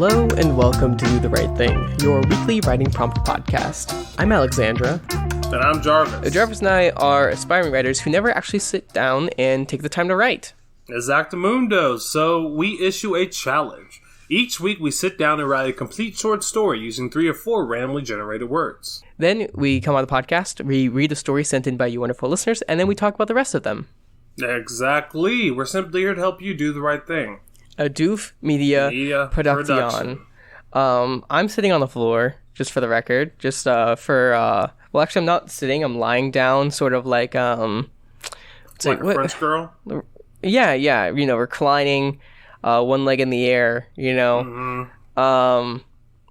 Hello and welcome to Do the Right Thing, your weekly writing prompt podcast. I'm Alexandra. And I'm Jarvis. Jarvis and I are aspiring writers who never actually sit down and take the time to write. Exactamundo. So we issue a challenge. Each week we sit down and write a complete short story using 3 or 4 randomly generated words. Then we come on the podcast, we read a story sent in by you wonderful listeners, and then we talk about the rest of them. Exactly. We're simply here to help you do the right thing. A Doof Media Production. I'm sitting on the floor, just for the record, well, actually I'm not sitting, I'm lying down, sort of like, It's like a French girl? Yeah, reclining, one leg in the air,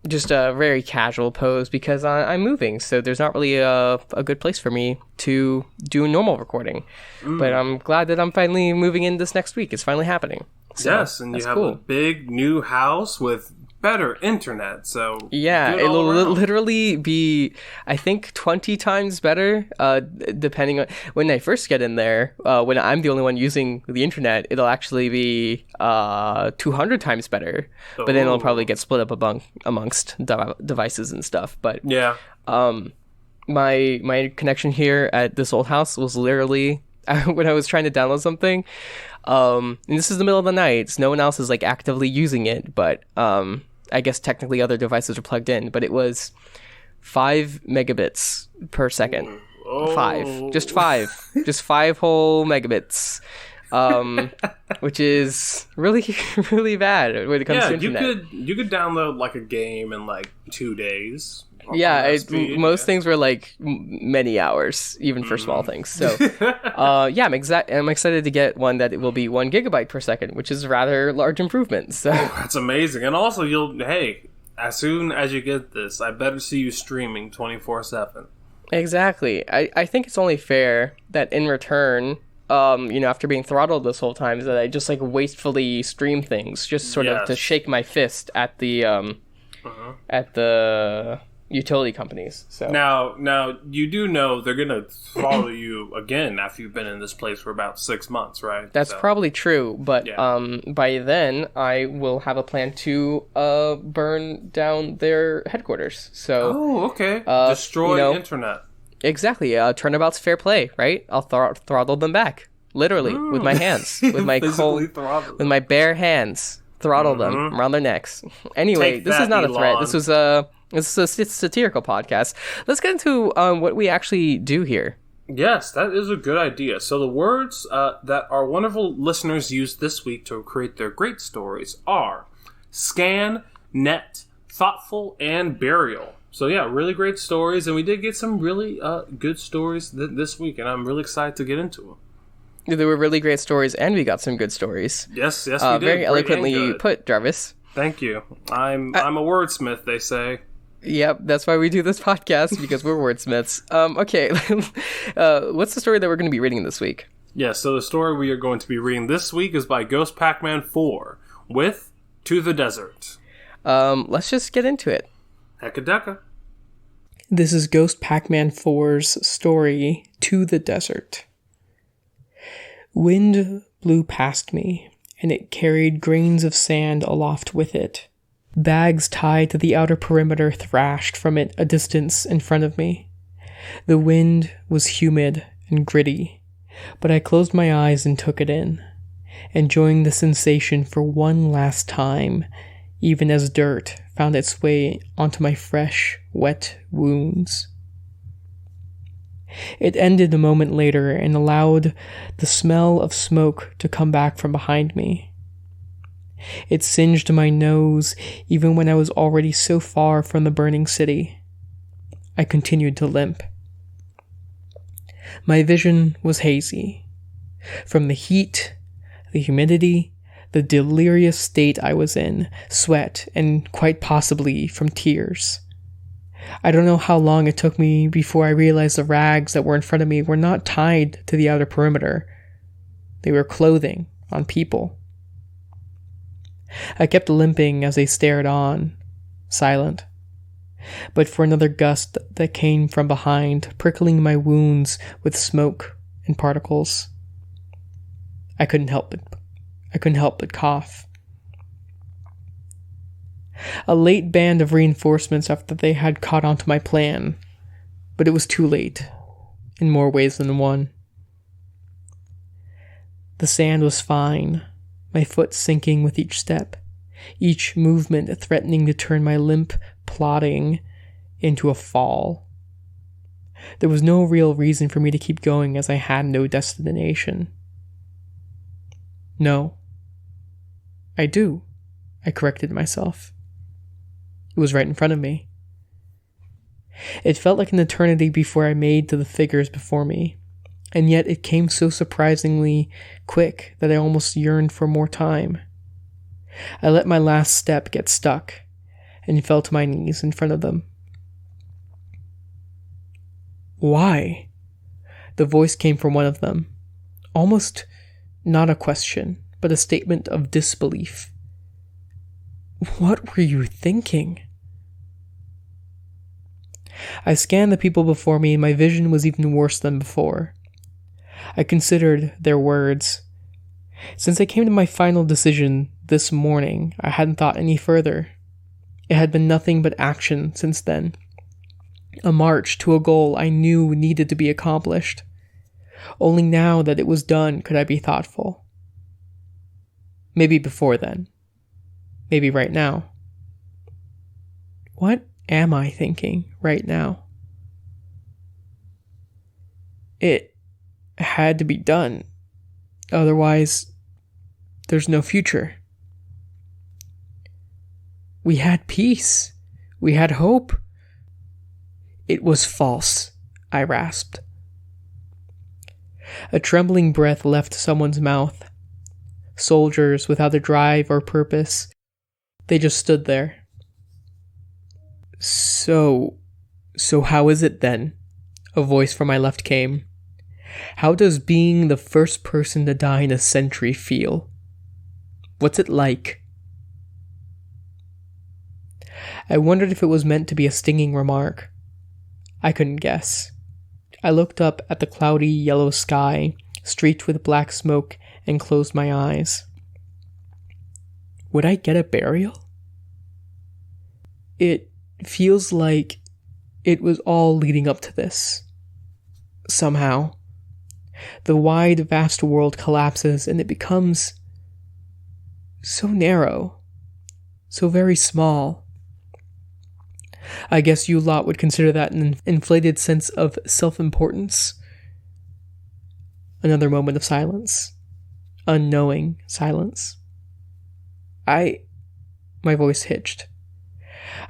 just a very casual pose because I'm moving, so there's not really a good place for me to do normal recording. But I'm glad that I'm finally moving in this next week. It's finally happening. So, yes, and you have a big new house with better internet, so yeah, it'll literally be, I think, 20 times better, depending on when I first get in there. When I'm the only one using the internet, it'll actually be 200 times better, but then it'll probably get split up amongst devices and stuff. But yeah, my connection here at this old house was literally when I was trying to download something, and this is the middle of the night, so no one else is like actively using it, but I guess technically other devices are plugged in, but it was 5 megabits per second. Just five whole megabits, which is really, really bad when it comes to internet. You could download like a game in like 2 days. Yeah, most things were like many hours, even for small things. So, yeah, I'm excited to get one that it will be 1 gigabyte per second, which is a rather large improvement. So that's amazing. And also, as soon as you get this, I better see you streaming 24/7. Exactly. I think it's only fair that in return, after being throttled this whole time, is that I just like wastefully stream things, just sort of to shake my fist at the utility companies. So now you do know they're gonna follow you again after you've been in this place for about 6 months, right? That's probably true, but by then I will have a plan to burn down their headquarters. So okay, destroy internet. Exactly. Turnabout's fair play, right? I'll throttle them back, literally, with my hands, with my with my bare hands, throttle them around their necks. Anyway, this is not a threat. This was It's a satirical podcast. Let's get into what we actually do here. Yes, that is a good idea. So the words that our wonderful listeners used this week to create their great stories are scan, net, thoughtful, and burial. So yeah, really great stories, and we did get some really good stories this week, and I'm really excited to get into them. There were really great stories, and we got some good stories. Yes, we did. Very eloquently put, Jarvis. Thank you. I'm a wordsmith, they say. Yep, that's why we do this podcast, because we're wordsmiths. Okay, what's the story that we're going to be reading this week? Yes, so the story we are going to be reading this week is by Ghost Pac-Man 4, with To the Desert. Let's just get into it. Hecka-decka. This is Ghost Pac-Man 4's story, To the Desert. Wind blew past me, and it carried grains of sand aloft with it. Bags tied to the outer perimeter thrashed from it a distance in front of me. The wind was humid and gritty, but I closed my eyes and took it in, enjoying the sensation for one last time, even as dirt found its way onto my fresh, wet wounds. It ended a moment later and allowed the smell of smoke to come back from behind me. It singed my nose even when I was already so far from the burning city. I continued to limp. My vision was hazy. From the heat, the humidity, the delirious state I was in, sweat, and quite possibly from tears. I don't know how long it took me before I realized the rags that were in front of me were not tied to the outer perimeter. They were clothing on people. I kept limping as they stared on, silent. But for another gust that came from behind, prickling my wounds with smoke and particles. I couldn't help but cough. A late band of reinforcements after they had caught on to my plan, but it was too late, in more ways than one. The sand was fine, my foot sinking with each step, each movement threatening to turn my limp plodding into a fall. There was no real reason for me to keep going as I had no destination. No. I do, I corrected myself. It was right in front of me. It felt like an eternity before I made to the figures before me, and yet it came so surprisingly quick that I almost yearned for more time. I let my last step get stuck and fell to my knees in front of them. Why? The voice came from one of them, almost not a question, but a statement of disbelief. What were you thinking? I scanned the people before me, and my vision was even worse than before. I considered their words. Since I came to my final decision this morning, I hadn't thought any further. It had been nothing but action since then. A march to a goal I knew needed to be accomplished. Only now that it was done could I be thoughtful. Maybe before then. Maybe right now. What am I thinking right now? It had to be done. Otherwise, there's no future. We had peace. We had hope. It was false, I rasped. A trembling breath left someone's mouth. Soldiers without a drive or purpose. They just stood there. So how is it then? A voice from my left came. How does being the first person to die in a century feel? What's it like? I wondered if it was meant to be a stinging remark. I couldn't guess. I looked up at the cloudy yellow sky, streaked with black smoke, and closed my eyes. Would I get a burial? It feels like it was all leading up to this. Somehow. The wide, vast world collapses and it becomes so narrow, so very small. I guess you lot would consider that an inflated sense of self-importance. Another moment of silence. Unknowing silence. My voice hitched.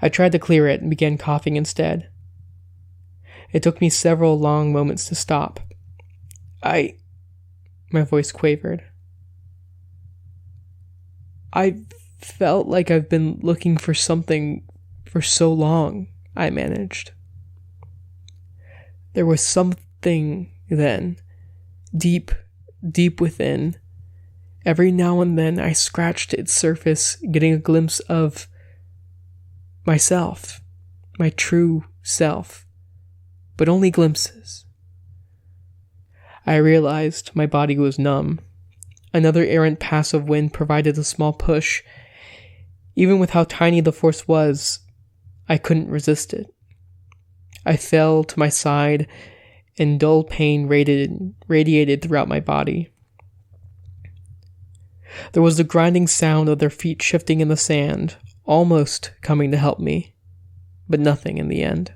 I tried to clear it and began coughing instead. It took me several long moments to stop. My voice quavered. I felt like I've been looking for something for so long, I managed. There was something then, deep within. Every now and then I scratched its surface, getting a glimpse of myself, my true self, but only glimpses. I realized my body was numb. Another errant pass of wind provided a small push. Even with how tiny the force was, I couldn't resist it. I fell to my side, and dull pain radiated throughout my body. There was the grinding sound of their feet shifting in the sand, almost coming to help me, but nothing in the end.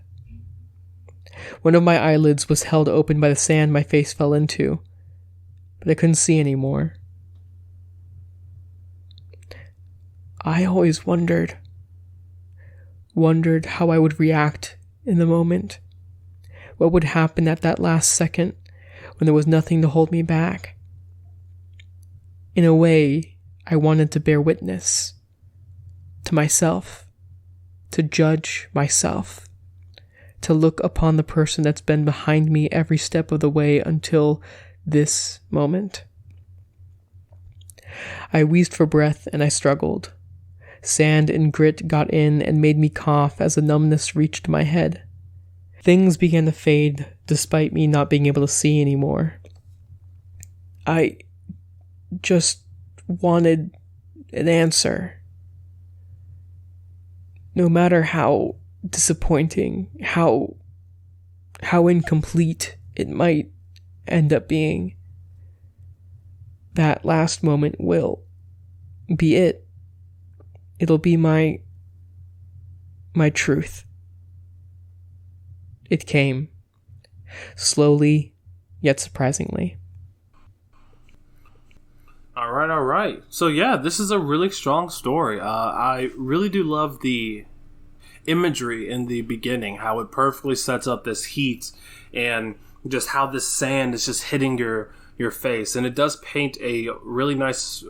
One of my eyelids was held open by the sand my face fell into, but I couldn't see anymore. I always wondered how I would react in the moment. What would happen at that last second when there was nothing to hold me back? In a way, I wanted to bear witness to myself, to judge myself, to look upon the person that's been behind me every step of the way until this moment. I wheezed for breath and I struggled. Sand and grit got in and made me cough as the numbness reached my head. Things began to fade despite me not being able to see anymore. I just wanted an answer. no matter how disappointing, how incomplete it might end up being, that last moment will be it. It'll be my truth. It came slowly, yet surprisingly. All right. So yeah, this is a really strong story. I really do love the imagery in the beginning, how it perfectly sets up this heat and just how this sand is just hitting your face, and it does paint a really nice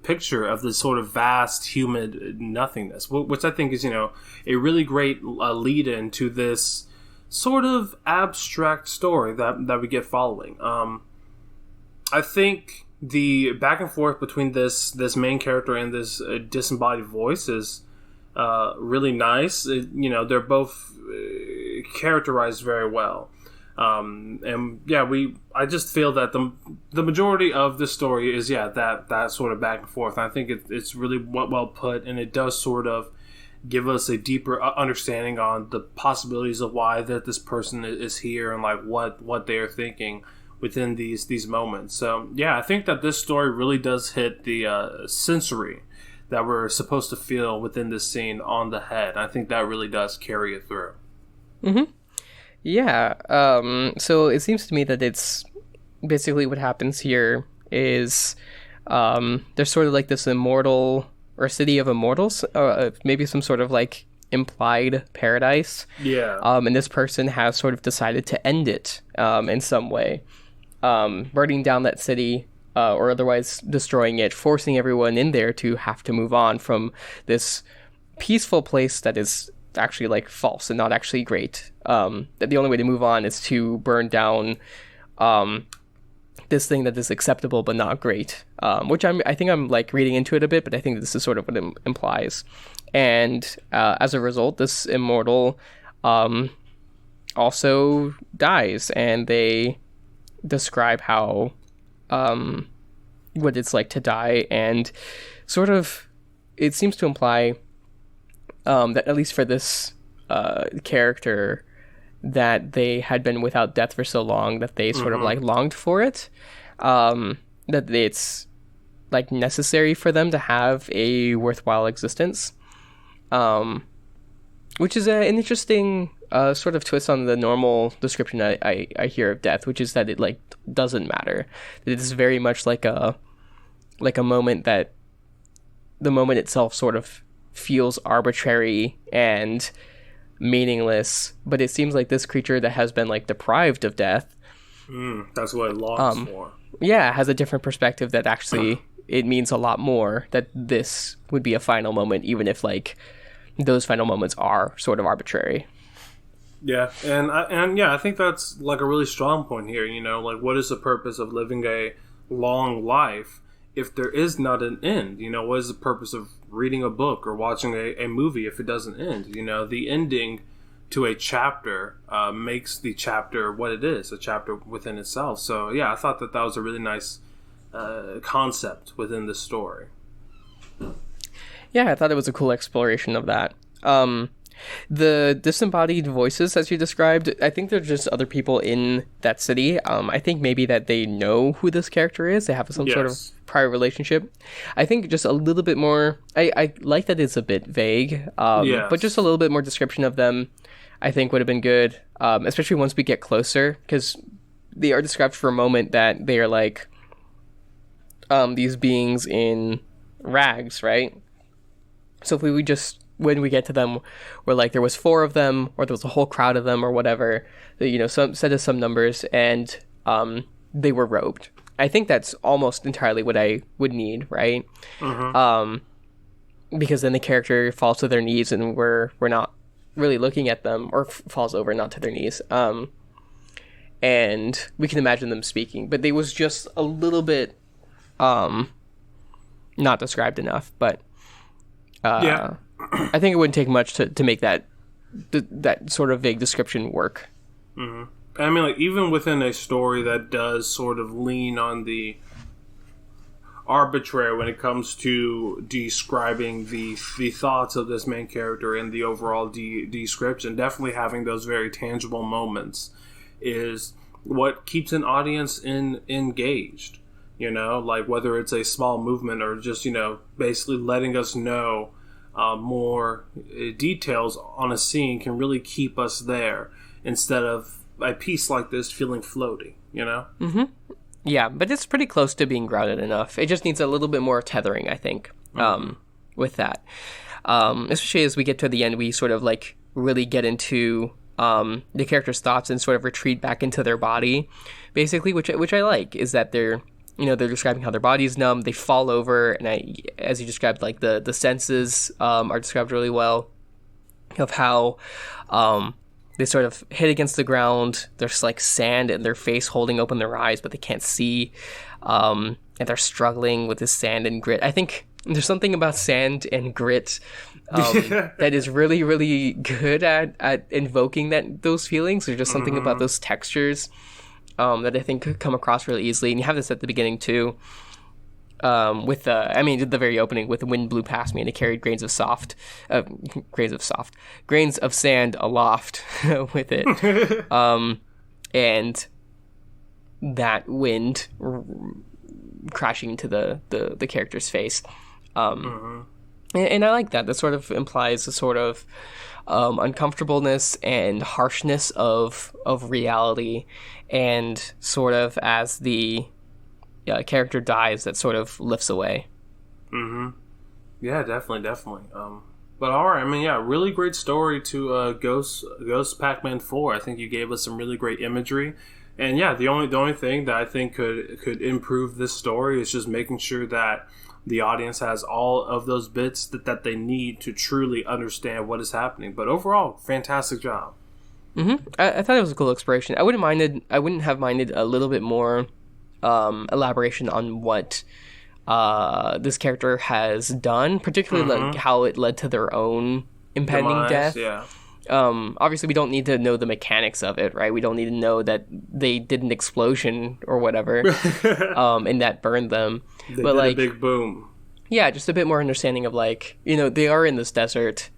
picture of this sort of vast, humid nothingness, which I think is, a really great lead-in to this sort of abstract story that we get following. I think the back and forth between this main character and this disembodied voice is really nice. They're both characterized very well. And yeah, I just feel that the majority of this story is that sort of back and forth. And I think it's really well put, and it does sort of give us a deeper understanding on the possibilities of why that this person is here and like what they are thinking within these moments. So yeah, I think that this story really does hit the sensory that we're supposed to feel within this scene on the head. I think that really does carry it through. Mm-hmm. Yeah, so it seems to me that it's basically what happens here is there's sort of like this immortal or city of immortals, maybe some sort of like implied paradise. Yeah. And this person has sort of decided to end it in some way, burning down that city or otherwise destroying it, forcing everyone in there to have to move on from this peaceful place that is actually like false and not actually great. That the only way to move on is to burn down this thing that is acceptable but not great, which I think I'm like reading into it a bit, but I think this is sort of what it implies. And as a result, this immortal also dies, and they describe how what it's like to die, and sort of it seems to imply that at least for this character, that they had been without death for so long that they sort of like longed for it, that it's like necessary for them to have a worthwhile existence, which is an interesting sort of twist on the normal description I hear of death, which is that it like doesn't matter. It is very much like a moment that the moment itself sort of feels arbitrary and meaningless, but it seems like this creature that has been like deprived of death, that's what it longs for. Yeah, has a different perspective that actually it means a lot more, that this would be a final moment, even if like those final moments are sort of arbitrary. Yeah, and yeah, I think that's like a really strong point here. Like, what is the purpose of living a long life if there is not an end? What is the purpose of reading a book or watching a movie if it doesn't end? The ending to a chapter makes the chapter what it is, a chapter within itself. So yeah, I thought that was a really nice concept within the story. Yeah, I thought it was a cool exploration of that. The disembodied voices, as you described, I think they're just other people in that city. I think maybe that they know who this character is. They have some sort of prior relationship. I think just a little bit more... I like that it's a bit vague, but just a little bit more description of them, I think, would have been good, especially once we get closer, because they are described for a moment that they are like these beings in rags, right? So if we just... when we get to them, where like there was 4 of them, or there was a whole crowd of them, or whatever, some set of some numbers, and they were robed. I think that's almost entirely what I would need, right? Because then the character falls to their knees, and we're not really looking at them, or falls over, not to their knees. And we can imagine them speaking, but they was just a little bit not described enough. But yeah. I think it wouldn't take much to make that sort of vague description work. Mm-hmm. I mean, like, even within a story that does sort of lean on the arbitrary when it comes to describing the thoughts of this main character and the overall description. Definitely having those very tangible moments is what keeps an audience engaged. You know, like whether it's a small movement or just, you know, basically letting us know more details on a scene can really keep us there instead of a piece like this feeling floaty, you know? Mm-hmm. Yeah, but it's pretty close to being grounded enough. It just needs a little bit more tethering, I think, with that. Especially as we get to the end, we sort of like really get into the character's thoughts and sort of retreat back into their body, basically, which I like, is that they're describing how their body's numb, they fall over, and as you described, like the senses are described really well, of how they sort of hit against the ground, there's like sand in their face holding open their eyes, but they can't see, and they're struggling with this sand and grit. I think there's something about sand and grit that is really, really good at invoking those feelings. There's just something about those textures that I think could come across really easily. And you have this at the beginning too, with the very opening, with the wind blew past me and it carried grains of sand aloft with it. And that wind crashing into the character's face. And I like that. That sort of implies a sort of uncomfortableness and harshness of reality, and sort of as the character dies, that sort of lifts away. Yeah, definitely. But all right, I mean, yeah, really great story to Ghost Pac-Man 4. I think you gave us some really great imagery, and yeah, the only thing that I think could improve this story is just making sure that the audience has all of those bits that they need to truly understand what is happening. But overall, fantastic job. I thought it was a cool exploration. I wouldn't have minded a little bit more elaboration on what this character has done, particularly like how it led to their own impending death. Yeah. Obviously, we don't need to know the mechanics of it, right? We don't need to know that they did an explosion or whatever, and that burned them. They did a big boom. Yeah, just a bit more understanding of like, they are in this desert.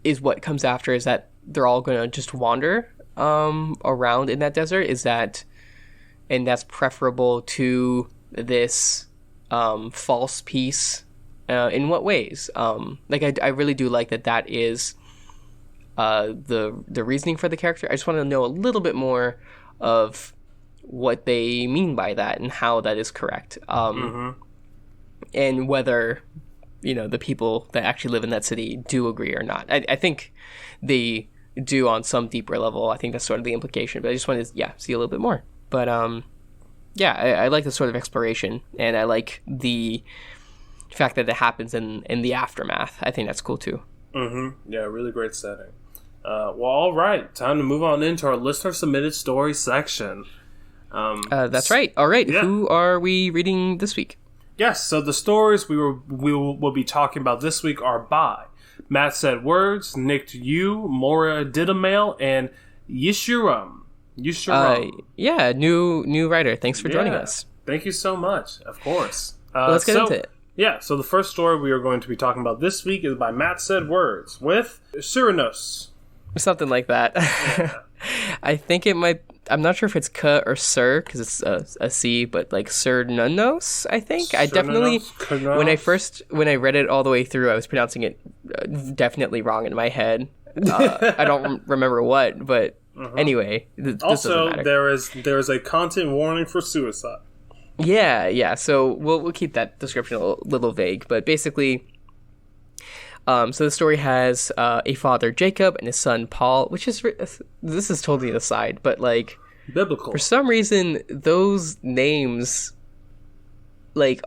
Is what comes after is that they're all going to just wander around in that desert. And that's preferable to this false peace. In what ways? I really do like that is the reasoning for the character. I just want to know a little bit more of what they mean by that and how that is correct. And whether, the people that actually live in that city do agree or not. I think they do on some deeper level. I think that's sort of the implication, but I just wanted to, see a little bit more. But, I like this sort of exploration, and I like the fact that it happens in the aftermath. I think that's cool too. Yeah, really great setting. Well, all right. Time to move on into our listener-submitted story section. That's right. All right. Yeah. Who are we reading this week? Yes, so the stories we will be talking about this week are by Matt Said Words, Nick Yu, Mora Didamail, and Yishuram. Yeah, new writer. Thanks for joining us. Thank you so much. Of course. Let's get into it. Yeah, so the first story we are going to be talking about this week is by Matt Said Words with Cyranos. Something like that. Yeah. I think it might... I'm not sure if it's K or Sir, because it's a C, but like Cyranos, I think. I definitely... When I read it all the way through, I was pronouncing it definitely wrong in my head. I don't remember what, but anyway, this also, doesn't matter. there is a content warning for suicide. Yeah. So we'll keep that description a little vague, but basically, so the story has a father, Jacob, and his son, Paul, which is this is totally an aside, but like biblical. For some reason, those names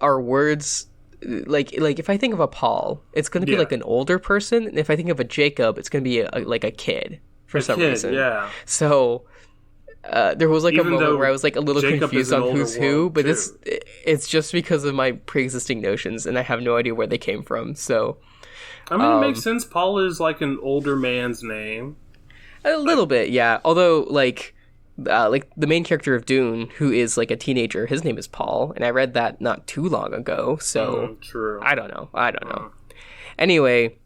are words. Like if I think of a Paul, it's going to be like an older person, and if I think of a Jacob, it's going to be like a kid for some reason. Yeah. So. There was like even a moment where I was like a little Jacob confused on who's who, but it's just because of my pre-existing notions, and I have no idea where they came from. So, I mean, it makes sense. Paul is like an older man's name. A little bit, yeah. Although, like the main character of Dune, who is like a teenager, his name is Paul, and I read that not too long ago. So true. I don't know. Anyway,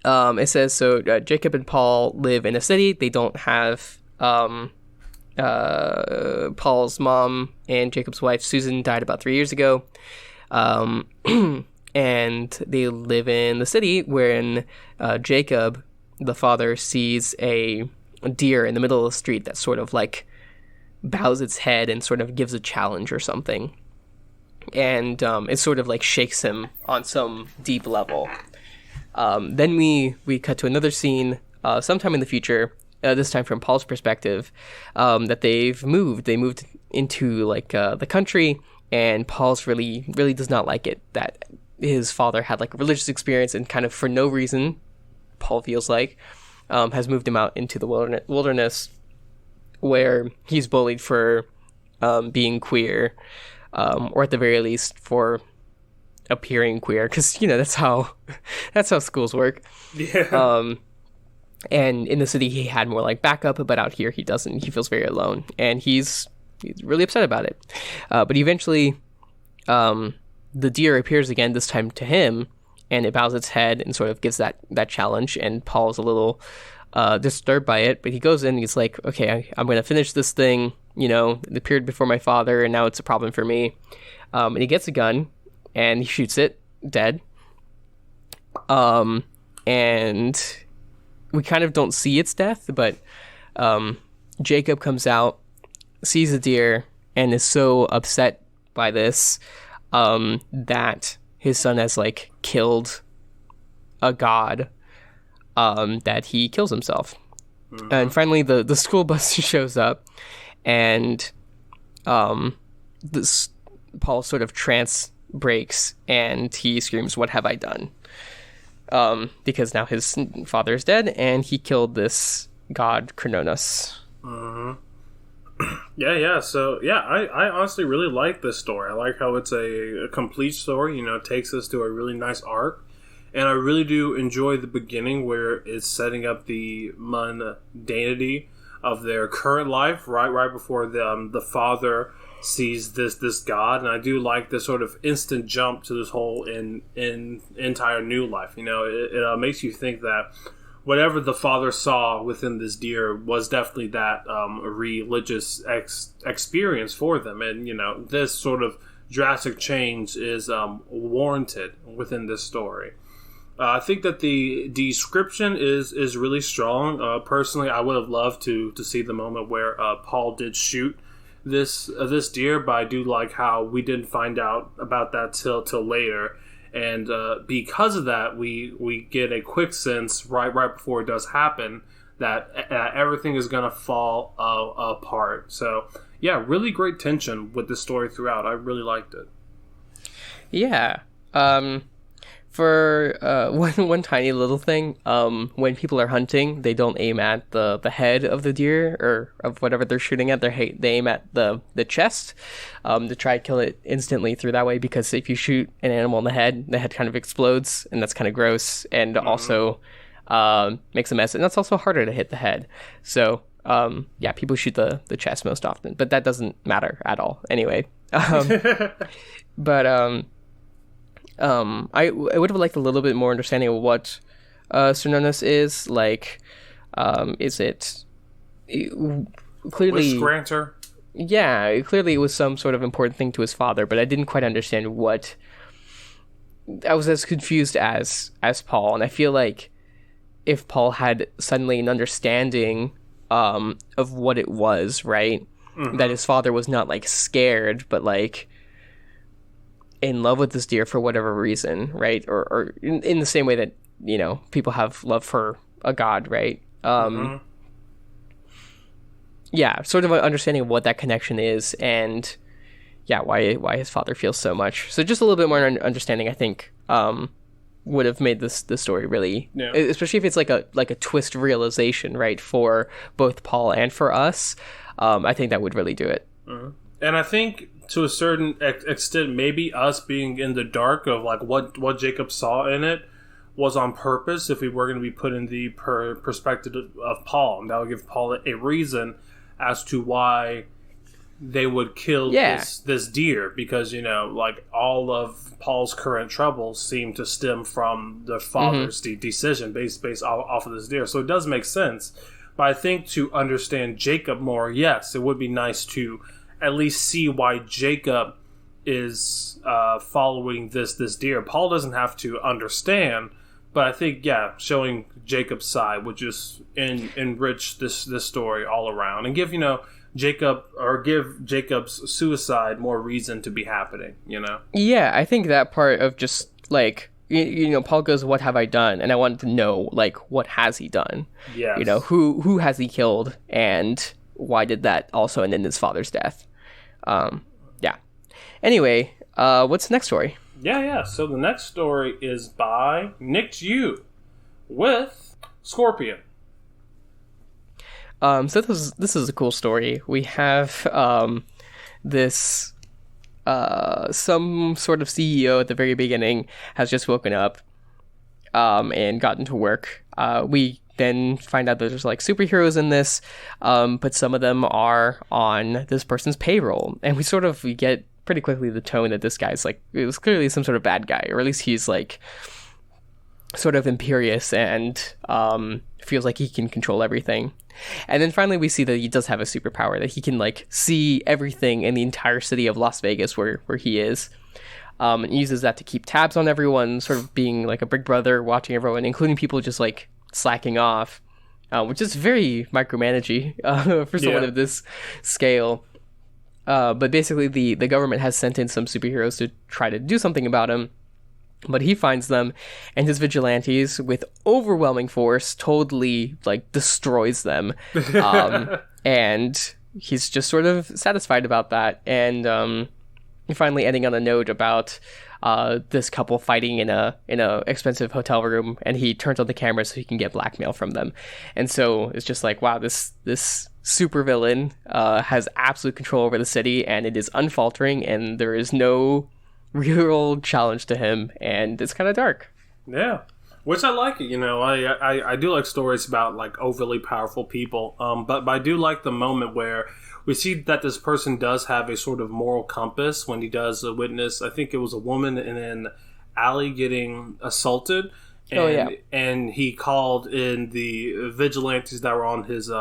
it says so. Jacob and Paul live in a city. They don't have Paul's mom and Jacob's wife Susan died about 3 years ago, and they live in the city when Jacob, the father, sees a deer in the middle of the street that sort of like bows its head and sort of gives a challenge or something, and it sort of like shakes him on some deep level. Then we cut to another scene sometime in the future, this time from Paul's perspective, that they've moved. They moved into like the country, and Paul's really does not like it that his father had like a religious experience and kind of for no reason, Paul feels like, has moved him out into the wilderness where he's bullied for being queer, or at the very least for appearing queer, because that's how schools work. Yeah. And in the city he had more like backup, but out here he doesn't. He feels very alone, and he's really upset about it. But eventually, the deer appears again, this time to him, and it bows its head and sort of gives that challenge. And Paul's a little disturbed by it, but he goes in and he's like, okay, I'm going to finish this thing. It appeared before my father, and now it's a problem for me. And he gets a gun and he shoots it dead. And we kind of don't see its death, but Jacob comes out, sees the deer, and is so upset by this that his son has like killed a god, that he kills himself. Mm-hmm. And finally the school bus shows up, and this Paul sort of trance breaks and he screams, "What have I done?" Because now his father is dead and he killed this god Cronos. Mm-hmm. Yeah. So, I honestly really like this story. I like how it's a complete story, it takes us to a really nice arc. And I really do enjoy the beginning where it's setting up the mundanity of their current life right before the father sees this god. And I do like this sort of instant jump to this whole entire new life. It makes you think that whatever the father saw within this deer was definitely that religious experience for them. And, this sort of drastic change is warranted within this story. I think that the description is really strong. Personally, I would have loved to see the moment where Paul did shoot this deer, but I do like how we didn't find out about that till later. And because of that, we get a quick sense right before it does happen that everything is going to fall apart. So, yeah, really great tension with the story throughout. I really liked it. Yeah. For one tiny little thing, when people are hunting, they don't aim at the head of the deer or of whatever they're shooting at. They aim at the chest to try to kill it instantly through that way, because if you shoot an animal in the head kind of explodes, and that's kind of gross, and also makes a mess, and that's also harder to hit the head. So people shoot the chest most often, but that doesn't matter at all anyway. But I would have liked a little bit more understanding of what Cernunnos is. Like, is it clearly... Wish granter? Yeah, clearly it was some sort of important thing to his father, but I didn't quite understand what... I was as confused as Paul, and I feel like if Paul had suddenly an understanding of what it was, right? Mm-hmm. That his father was not, like, scared, but, like, in love with this deer for whatever reason, right? Or in the same way that, people have love for a god, right? Mm-hmm. Yeah, sort of an understanding of what that connection is, and why his father feels so much. So just a little bit more understanding, I think, would have made this story really, especially if it's like a twist realization, right, for both Paul and for us. I think that would really do it. Mm-hmm. And I think, to a certain extent, maybe us being in the dark of like what Jacob saw in it was on purpose. If we were going to be put in the perspective of Paul, and that would give Paul a reason as to why they would kill this deer, because, you know, like, all of Paul's current troubles seem to stem from the father's decision based off of this deer. So it does make sense. But I think to understand Jacob more, yes, it would be nice to at least see why Jacob is following this deer. Paul doesn't have to understand, but I think, showing Jacob's side would just enrich this story all around, and give, you know, give Jacob's suicide more reason to be happening, you know? Yeah, I think that part of just, like, you know, Paul goes, what have I done? And I wanted to know, like, what has he done? Yes. You know, who has he killed? And why did that also end in his father's death? Yeah. Anyway, what's the next story? Yeah. So the next story is by Nick Yu with Scorpion. So this is a cool story. We have this some sort of CEO at the very beginning has just woken up and gotten to work. We then find out that there's like superheroes in this, but some of them are on this person's payroll, and we get pretty quickly the tone that this guy's like, it was clearly some sort of bad guy, or at least he's like sort of imperious and feels like he can control everything. And then finally we see that he does have a superpower, that he can like see everything in the entire city of Las Vegas where he is, and uses that to keep tabs on everyone, sort of being like a big brother watching everyone, including people just like slacking off, which is very micromanagey for someone of this scale. But basically the government has sent in some superheroes to try to do something about him. But he finds them, and his vigilantes, with overwhelming force, totally, like, destroys them. And he's just sort of satisfied about that. And finally ending on a note about this couple fighting in a expensive hotel room, and he turns on the camera so he can get blackmail from them. And so it's just like, wow, this supervillain has absolute control over the city, and it is unfaltering, and there is no real challenge to him, and it's kind of dark. Yeah, which I like it. You know, I do like stories about like overly powerful people, but I do like the moment where we see that this person does have a sort of moral compass when he does witness, I think it was a woman in an alley getting assaulted, and he called in the vigilantes that were on his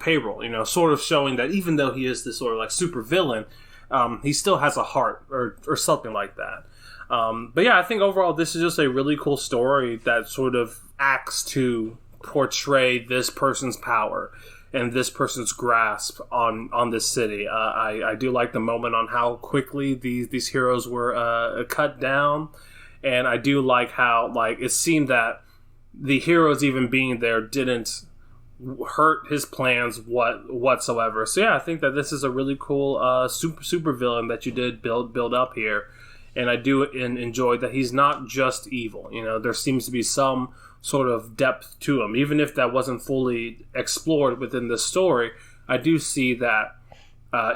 payroll, you know, sort of showing that even though he is this sort of like super villain, he still has a heart, or something like that. But yeah, I think overall this is just a really cool story that sort of acts to portray this person's power and this person's grasp on this city. I do like the moment on how quickly these heroes were cut down, and I do like how like it seemed that the heroes even being there didn't hurt his plans whatsoever. So yeah, I think that this is a really cool super villain that you did build up here, and I do enjoy that he's not just evil. You know, there seems to be some sort of depth to him, even if that wasn't fully explored within this story. I do see that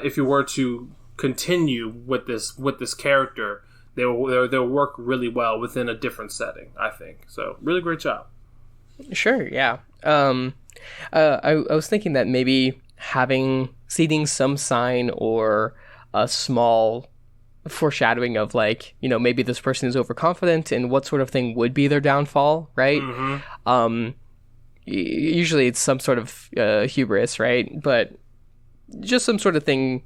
if you were to continue with this character, they'll work really well within a different setting, I think. So really great job. Sure, yeah. I was thinking that maybe seeing some sign or a small foreshadowing of like, you know, maybe this person is overconfident and what sort of thing would be their downfall, right? Mm-hmm. Usually it's some sort of hubris, right? But just some sort of thing,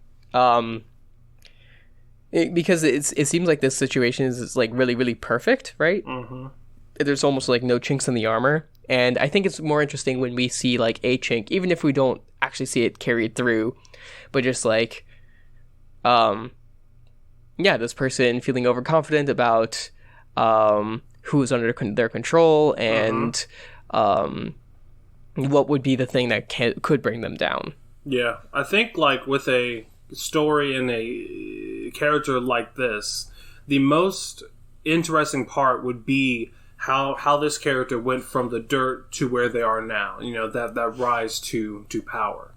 because it seems like this situation is like really, really perfect, right? Mm-hmm. There's almost like no chinks in the armor. And I think it's more interesting when we see like a chink, even if we don't actually see it carried through, but just like, this person feeling overconfident about who's under their control, and what would be the thing that could bring them down. Yeah, I think like with a story and a character like this, the most interesting part would be how this character went from the dirt to where they are now, you know, that rise to power.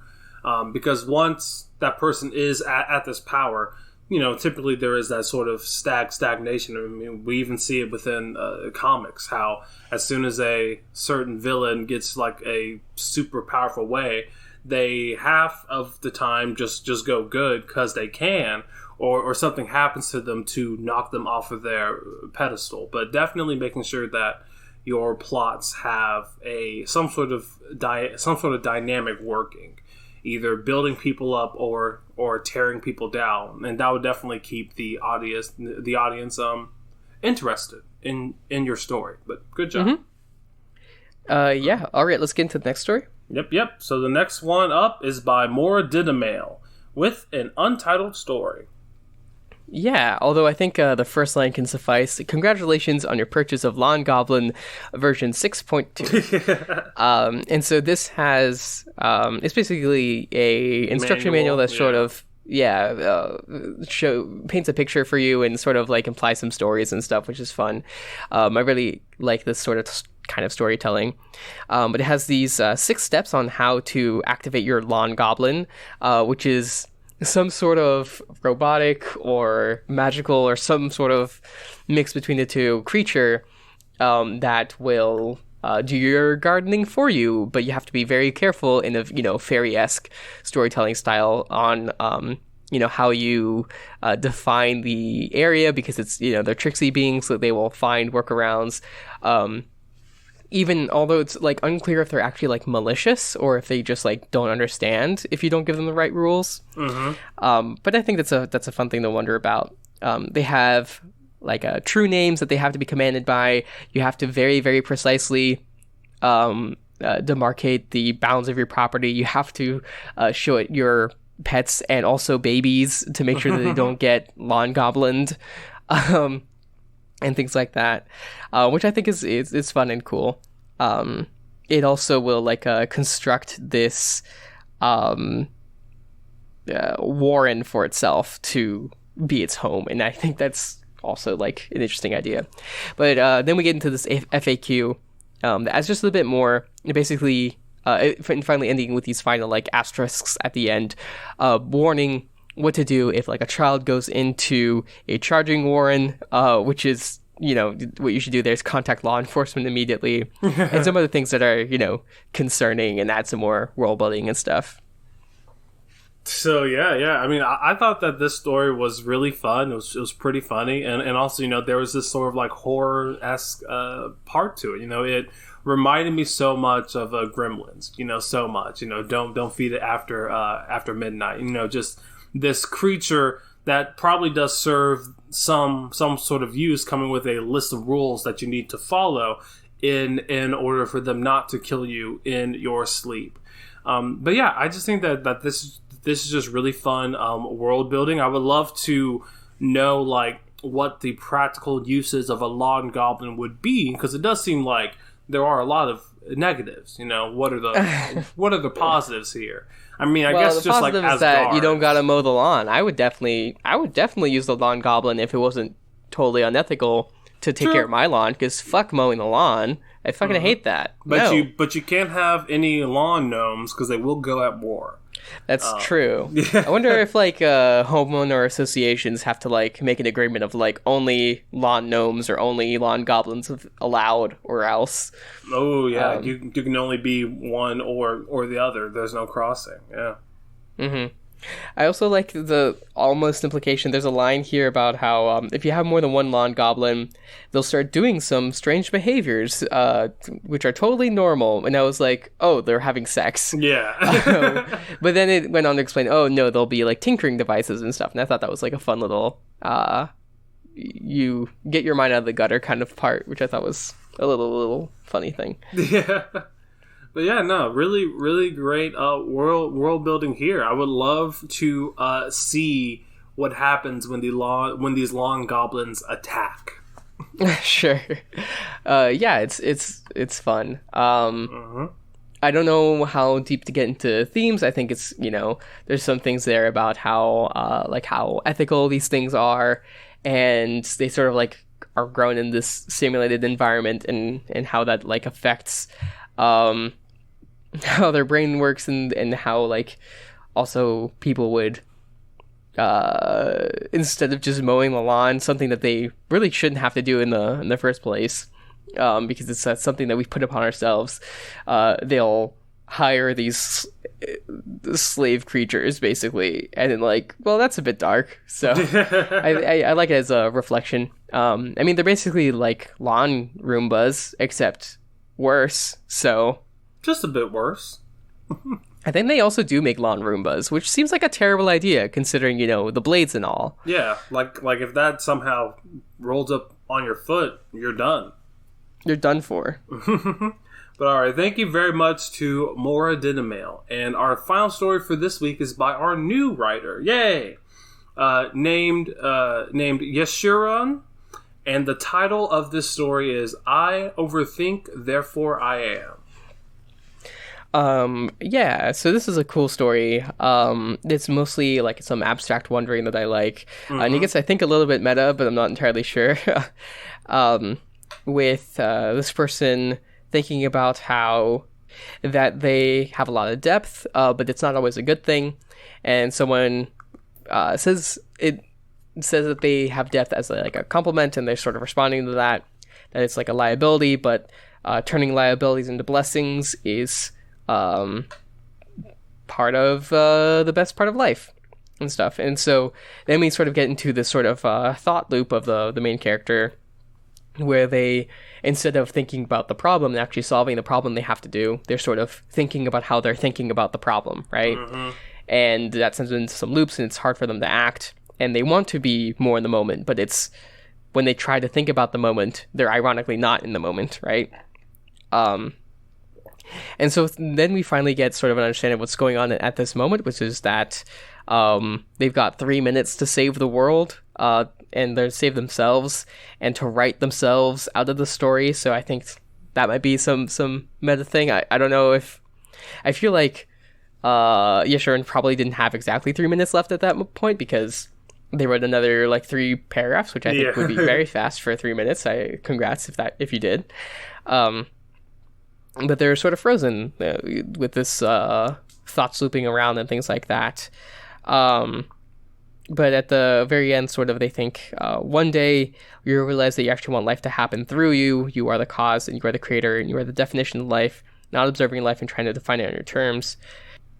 Because once that person is at this power, you know, typically there is that sort of stagnation. I mean, we even see it within comics, how as soon as a certain villain gets like a super powerful way, they half of the time just go good because they can, or something happens to them to knock them off of their pedestal. But definitely making sure that your plots have some sort of dynamic working, either building people up or tearing people down, and that would definitely keep the audience interested in your story. But good job. Yeah. All right, let's get into the next story. Yep. So the next one up is by Maura Didamail with an untitled story. Yeah, although I think the first line can suffice. Congratulations on your purchase of Lawn Goblin version 6.2. And so this has, it's basically a instruction manual that's sort of, paints a picture for you and sort of like implies some stories and stuff, which is fun. I really like this sort of kind of storytelling. But it has these 6 steps on how to activate your Lawn Goblin, which is some sort of robotic or magical or some sort of mix between the two creature that will do your gardening for you, but you have to be very careful in a fairy-esque storytelling style on how you define the area, because it's they're tricksy beings, so they will find workarounds. Even although it's like unclear if they're actually like malicious or if they just like don't understand if you don't give them the right rules. But I think that's a fun thing to wonder about. They have like true names that they have to be commanded by. You have to very, very precisely demarcate the bounds of your property. You have to show it your pets and also babies to make sure that they don't get lawn goblined. And things like that, which I think is fun and cool. It also will like construct this warren for itself to be its home, and I think that's also like an interesting idea. But then we get into this FAQ that's just a little bit more basically, and finally ending with these final like asterisks at the end, warning what to do if like a child goes into a charging warren, which is what you should do there is contact law enforcement immediately, and some other things that are concerning and add some more world building and stuff. So yeah. I mean, I thought that this story was really fun. It was pretty funny, and also there was this sort of like horror-esque part to it. It reminded me so much of Gremlins. So much. Don't feed it after midnight. Just this creature that probably does serve some sort of use, coming with a list of rules that you need to follow in order for them not to kill you in your sleep. But yeah, I just think that this is just really fun world building. I would love to know like what the practical uses of a lawn goblin would be, because it does seem like there are a lot of negatives. What are the positives here? I mean, I guess just like Asgard. That you don't gotta mow the lawn. I would definitely use the lawn goblin if it wasn't totally unethical to take care of my lawn, because fuck mowing the lawn. I fucking hate that. But you can't have any lawn gnomes because they will go at war. That's true. Yeah. I wonder if like homeowner associations have to like make an agreement of like only lawn gnomes or only lawn goblins allowed, or else. Oh yeah, you can only be one or the other. There's no crossing. Yeah. Mm-hmm. I also like the almost implication. There's a line here about how if you have more than one lawn goblin, they'll start doing some strange behaviors, which are totally normal. And I was like, oh, they're having sex. Yeah. But then it went on to explain, oh, no, they'll be like tinkering devices and stuff. And I thought that was like a fun little, you get your mind out of the gutter kind of part, which I thought was a little funny thing. Yeah. But yeah, no, really, really great world building here. I would love to see what happens when these lawn goblins attack. Sure. Yeah, it's fun. I don't know how deep to get into themes. I think it's there's some things there about how ethical these things are, and they sort of like are grown in this simulated environment, and how that like affects how their brain works, and how like also people would instead of just mowing the lawn, something that they really shouldn't have to do in the first place, because it's something that we put upon ourselves, they'll hire these slave creatures, basically. And then, like, well, that's a bit dark. So I like it as a reflection. I mean, they're basically like lawn Roombas, except worse. So just a bit worse. I think they also do make lawn Roombas, which seems like a terrible idea considering, you know, the blades and all. Yeah, like if that somehow rolls up on your foot, you're done. You're done for. But alright, thank you very much to Maura Dinamail. And our final story for this week is by our new writer. Yay! Named Yeshurun. And the title of this story is I Overthink, Therefore I Am. Yeah, so this is a cool story. It's mostly like some abstract wondering that I like. And it gets, I think, a little bit meta, but I'm not entirely sure. With this person thinking about how that they have a lot of depth, but it's not always a good thing. And someone says that they have depth as like a compliment, and they're sort of responding to that it's like a liability, but turning liabilities into blessings is part of the best part of life and stuff. And so then we sort of get into this sort of thought loop of the main character, where they, instead of thinking about the problem and actually solving the problem they have to do, they're sort of thinking about how they're thinking about the problem, right? And that sends them into some loops, and it's hard for them to act, and they want to be more in the moment, but it's when they try to think about the moment, they're ironically not in the moment, right? And so then we finally get sort of an understanding of what's going on at this moment, which is that they've got 3 minutes to save the world, and they save themselves, and to write themselves out of the story. So I think that might be some meta thing. I don't know if... I feel like Yeshurun probably didn't have exactly 3 minutes left at that point, because they wrote another like 3 paragraphs, which I think would be very fast for 3 minutes. Congrats if you did. But they're sort of frozen with this thoughts looping around and things like that. But at the very end, sort of, they think, one day you realize that you actually want life to happen through you. You are the cause, and you are the creator, and you are the definition of life, not observing life and trying to define it on your terms.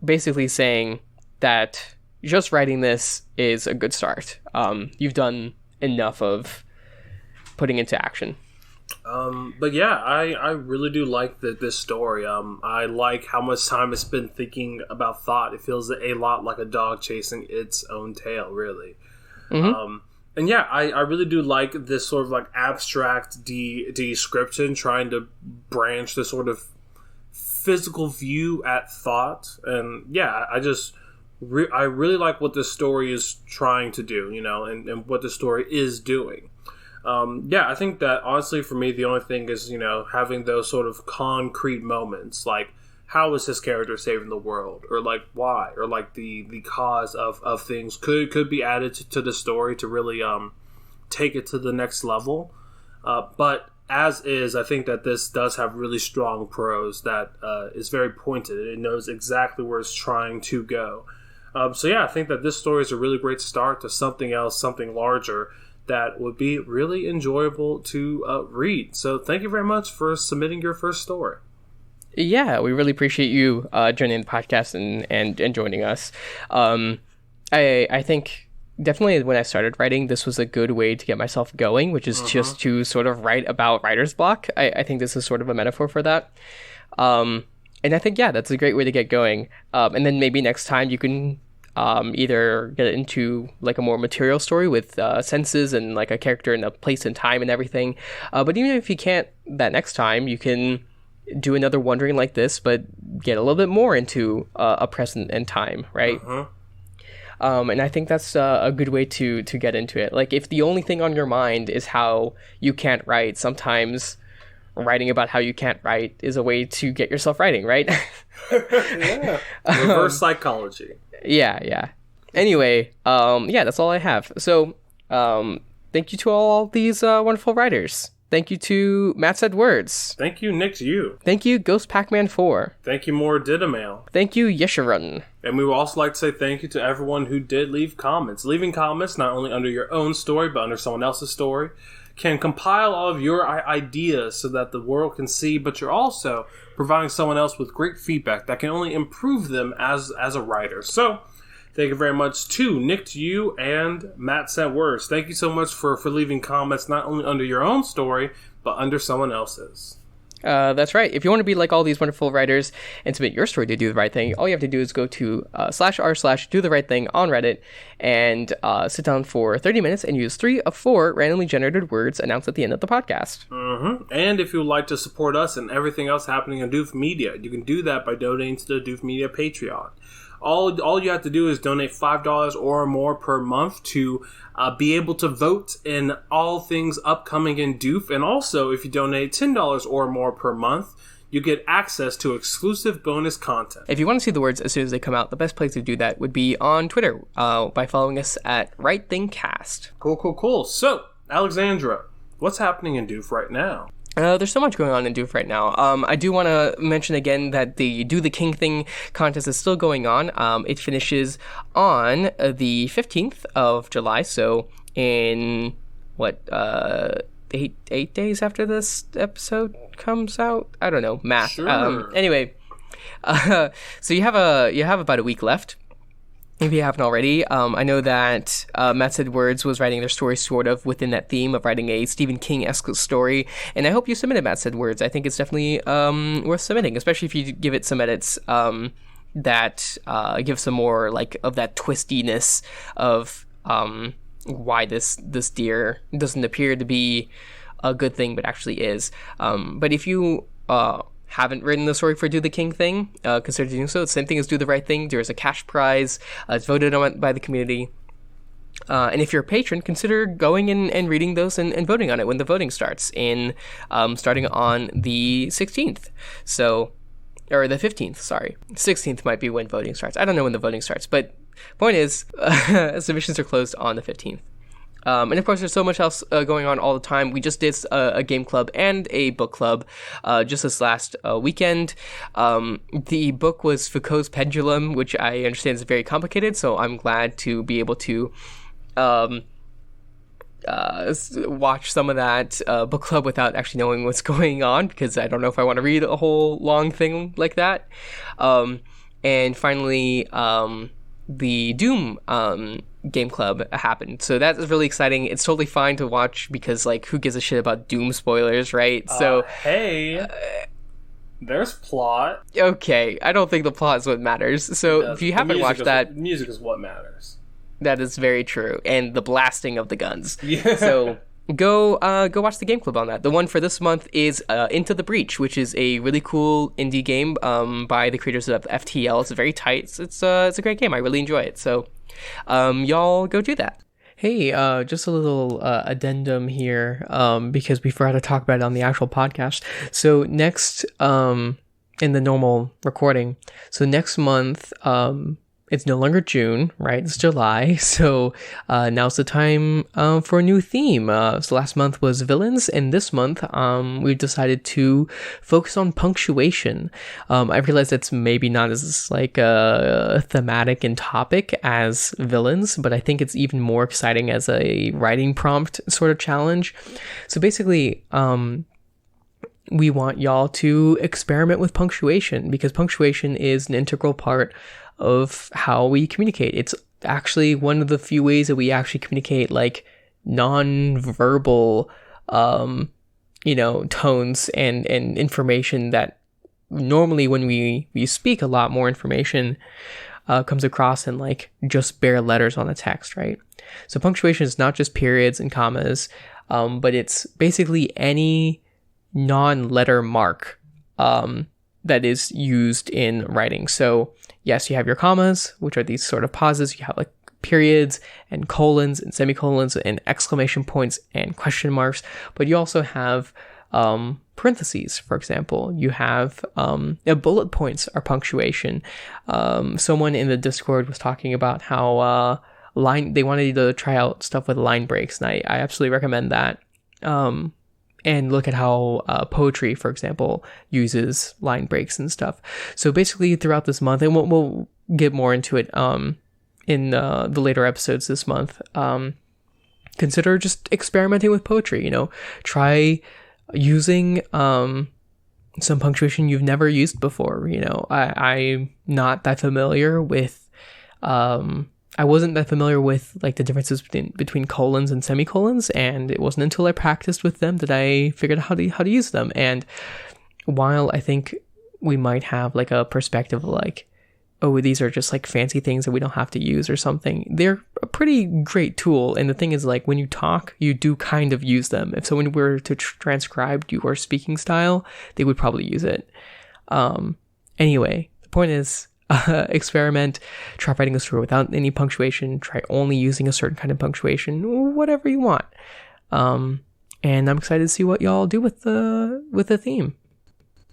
Basically saying that just writing this is a good start. You've done enough of putting into action. But yeah, I really do like this story. I like how much time it's spent thinking about thought. It feels a lot like a dog chasing its own tail, really. And yeah, I really do like this sort of like abstract description, trying to branch the sort of physical view at thought. And yeah, I really like what this story is trying to do, you know, and what the story is doing. Yeah, I think that honestly for me, the only thing is, you know, having those sort of concrete moments, like how is this character saving the world, or like why, or like the cause of things could be added to the story to really take it to the next level. But as is, I think that this does have really strong prose that is very pointed. It knows exactly where it's trying to go. So yeah, I think that this story is a really great start to something else, something larger, that would be really enjoyable to read. So thank you very much for submitting your first story. Yeah, we really appreciate you joining the podcast and joining us. I think definitely when I started writing, this was a good way to get myself going, which is just to sort of write about writer's block. I think this is sort of a metaphor for that. And I think, yeah, that's a great way to get going. And then maybe next time you can either get into like a more material story with senses and like a character and a place and time and everything. But even if you can't that next time, you can do another wondering like this, but get a little bit more into a present and time, right? And I think that's a good way to get into it. Like if the only thing on your mind is how you can't write, sometimes writing about how you can't write is a way to get yourself writing, right? Yeah. Reverse psychology. Yeah. Anyway, yeah, that's all I have. So, thank you to all these wonderful writers. Thank you to Matt Said Words. Thank you, Nick You. Thank you, Ghost Pac-Man 4. Thank you, Maura Dinamail. Thank you, Yeshurun. And we would also like to say thank you to everyone who did leave comments. Leaving comments not only under your own story, but under someone else's story can compile all of your ideas so that the world can see, but you're also providing someone else with great feedback that can only improve them as a writer. So, thank you very much to Nick, to you, and Matt Sent Words. Thank you so much for leaving comments not only under your own story, but under someone else's. That's right. If you want to be like all these wonderful writers and submit your story to Do the Right Thing, all you have to do is go to /r/Do the Right Thing on Reddit and sit down for 30 minutes and use 3 of 4 randomly generated words announced at the end of the podcast. Mm-hmm. And if you would like to support us and everything else happening on Doof Media, you can do that by donating to the Doof Media Patreon. All you have to do is donate $5 or more per month to be able to vote in all things upcoming in Doof. And also, if you donate $10 or more per month, you get access to exclusive bonus content. If you want to see the words as soon as they come out, the best place to do that would be on Twitter by following us at Right Thing Cast. Cool. So, Alexandra, what's happening in Doof right now? There's so much going on in Doof right now. I do want to mention again that the Do the King Thing contest is still going on. It finishes on the 15th of July, so in, 8 days after this episode comes out? I don't know, math. Sure. Anyway, so you have about a week left. If you haven't already, I know that Matt Said Words was writing their story sort of within that theme of writing a Stephen King-esque story, and I hope you submitted Matt Said Words. I think it's definitely worth submitting, especially if you give it some edits that give some more like of that twistiness of why this deer doesn't appear to be a good thing, but actually is. But if you haven't written the story for Do the King Thing, consider doing so. It's the same thing as Do the Right Thing. There's a cash prize. It's voted on by the community. And if you're a patron, consider going and reading those and voting on it when the voting starts starting on the 16th. Or the 15th, sorry. 16th might be when voting starts. I don't know when the voting starts, but point is, submissions are closed on the 15th. And of course, there's so much else going on all the time. We just did a game club and a book club just this last weekend. The book was Foucault's Pendulum, which I understand is very complicated, so I'm glad to be able to watch some of that book club without actually knowing what's going on, because I don't know if I want to read a whole long thing like that. And finally, the Doom game club happened, so that is really exciting. It's totally fine to watch because, like, who gives a shit about Doom spoilers, right? So hey, there's plot. Okay, I don't think the plot is what matters. So if you haven't watched that, music is what matters. That is very true, and the blasting of the guns. Yeah. So go watch the game club on that. The one for this month is Into the Breach, which is a really cool indie game by the creators of FTL. It's very tight. It's a great game. I really enjoy it. So y'all go do that. Hey, just a little addendum here, because we forgot to talk about it on the actual podcast. So next, in the normal recording, so next month, it's no longer June, right? It's July. So now's the time for a new theme. So last month was villains, and this month we've decided to focus on punctuation. I realize that's maybe not as like thematic and topic as villains, but I think it's even more exciting as a writing prompt sort of challenge. So basically, we want y'all to experiment with punctuation, because punctuation is an integral part of how we communicate. It's actually one of the few ways that we actually communicate, like, non-verbal tones and information that normally when we speak, a lot more information comes across in like just bare letters on a text, right? So punctuation is not just periods and commas, but it's basically any non-letter mark that is used in writing. So yes, you have your commas, which are these sort of pauses. You have like periods and colons and semicolons and exclamation points and question marks, but you also have parentheses, for example. You have bullet points are punctuation. Someone in the Discord was talking about how they wanted you to try out stuff with line breaks, and I absolutely recommend that. And look at how poetry, for example, uses line breaks and stuff. So basically, throughout this month, and we'll get more into it in the later episodes this month, consider just experimenting with poetry. Try using some punctuation you've never used before. I'm not that familiar with I wasn't that familiar with like the differences between colons and semicolons, and it wasn't until I practiced with them that I figured out how to use them. And while I think we might have like a perspective of like, oh, these are just like fancy things that we don't have to use or something, they're a pretty great tool. And the thing is, like, when you talk, you do kind of use them. If someone were to transcribe your speaking style, they would probably use it. Anyway, the point is, experiment, try writing a story without any punctuation, try only using a certain kind of punctuation, whatever you want. And I'm excited to see what y'all do with the theme.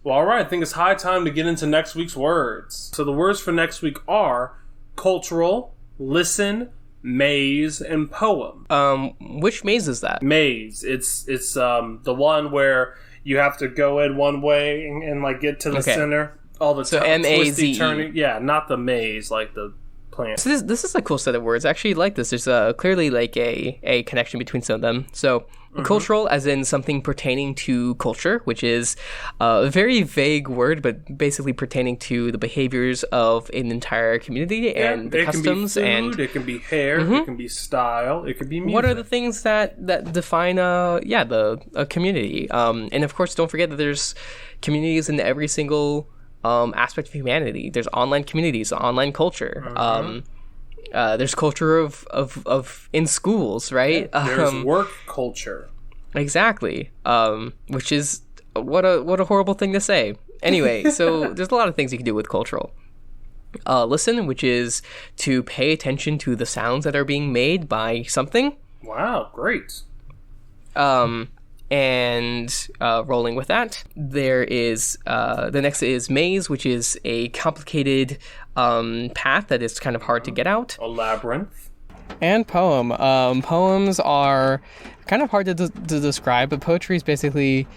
Well, all right, I think it's high time to get into next week's words. So the words for next week are cultural, listen, maze, and poem. Which maze is that? Maze. It's the one where you have to go in one way and like get to the center all the time. So M-A-Z-E. Turning. Yeah, not the maze like the plant. So this is a cool set of words. I actually like this. There's clearly like a connection between some of them. So cultural, as in something pertaining to culture, which is a very vague word, but basically pertaining to the behaviors of an entire community and the customs. It can be food, it can be hair, it can be style, it can be music. What are the things that define a community? And of course, don't forget that there's communities in every single aspect of humanity. There's online communities, online culture. There's culture of in schools, right? Yeah, there's work culture. Exactly. Which is what a horrible thing to say. Anyway, so there's a lot of things you can do with cultural. Listen, which is to pay attention to the sounds that are being made by something. Wow, great. And rolling with that, there is the next is maze, which is a complicated path that is kind of hard to get out. A labyrinth. And poem. Poems are kind of hard to describe, but poetry is basically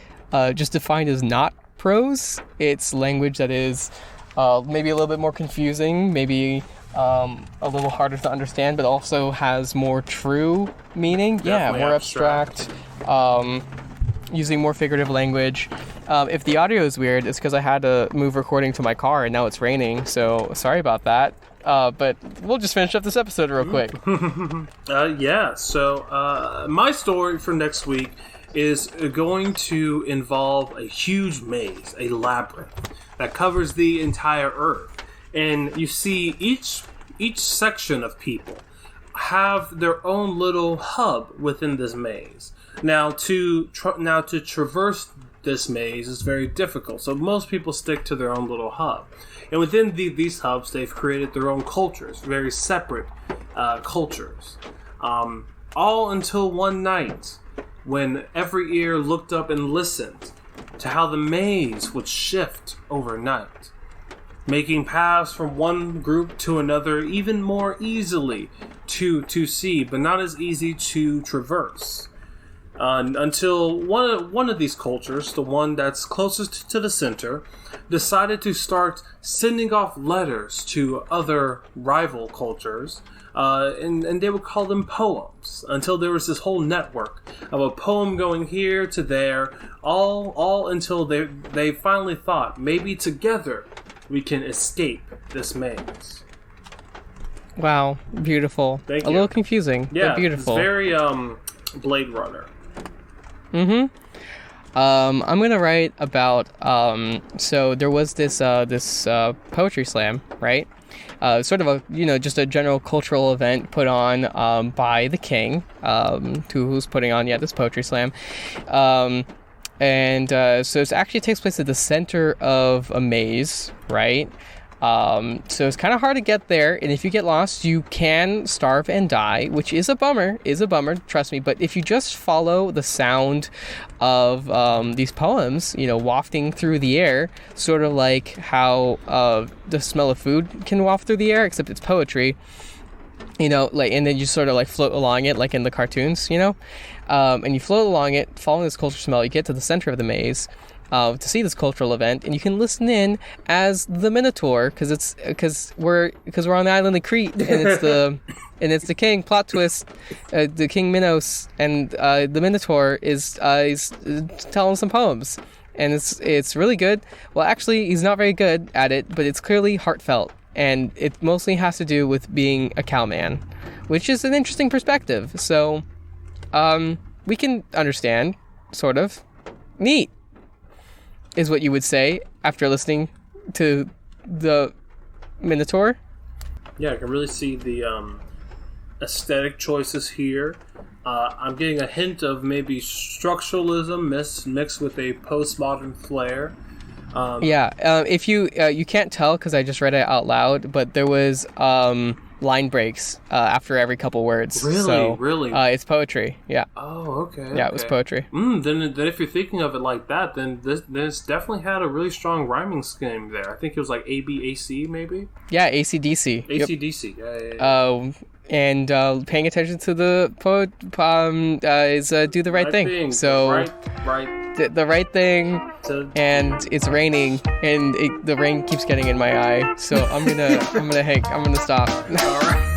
just defined as not prose. It's language that is maybe a little bit more confusing, maybe a little harder to understand, but also has more true meaning. Definitely more abstract. Using more figurative language. If the audio is weird, it's because I had to move recording to my car and now it's raining, so sorry about that. But we'll just finish up this episode real quick. So my story for next week is going to involve a huge maze, a labyrinth that covers the entire earth. And you see each section of people have their own little hub within this maze. Now to traverse this maze is very difficult, so most people stick to their own little hub. And within these hubs, they've created their own cultures, very separate cultures. All until one night, when every ear looked up and listened to how the maze would shift overnight, making paths from one group to another even more easily to see, but not as easy to traverse. Until one of these cultures, the one that's closest to the center, decided to start sending off letters to other rival cultures, and they would call them poems, until there was this whole network of a poem going here to there, all until they finally thought, maybe together we can escape this maze. Wow, beautiful. Thank you. A little confusing, but beautiful. It's very Blade Runner. I'm gonna write about so there was this poetry slam, right? Sort of a just a general cultural event put on by the king, who's putting on this poetry slam, and so it actually takes place at the center of a maze, right? So it's kind of hard to get there, and if you get lost, you can starve and die, which is a bummer, trust me. But if you just follow the sound of these poems, wafting through the air, sort of like how the smell of food can waft through the air, except it's poetry, and then you sort of like float along it, like in the cartoons, and you float along it, following this culture smell, you get to the center of the maze. to see this cultural event, and you can listen in as the Minotaur because we're on the island of Crete, and it's the king. Plot twist: the King Minos, and the Minotaur is telling some poems, and it's really good. Well, actually, he's not very good at it, but it's clearly heartfelt, and it mostly has to do with being a cowman, which is an interesting perspective. So, we can understand, sort of. Neat, is what you would say after listening to the Minotaur. Yeah, I can really see the aesthetic choices here. I'm getting a hint of maybe structuralism mixed with a postmodern flair. If you can't tell because I just read it out loud, but there was line breaks after every couple words. Really? So, Really? It's poetry. Yeah. Oh, okay. Yeah, it was poetry. Then if you're thinking of it like that, then it's definitely had a really strong rhyming scheme there. I think it was like ABAC maybe. Yeah, AC/DC. AC/DC. Yep. Yeah. And paying attention to the poet is do the right thing. So the right thing, and it's raining, and the rain keeps getting in my eye. So I'm gonna stop. All right.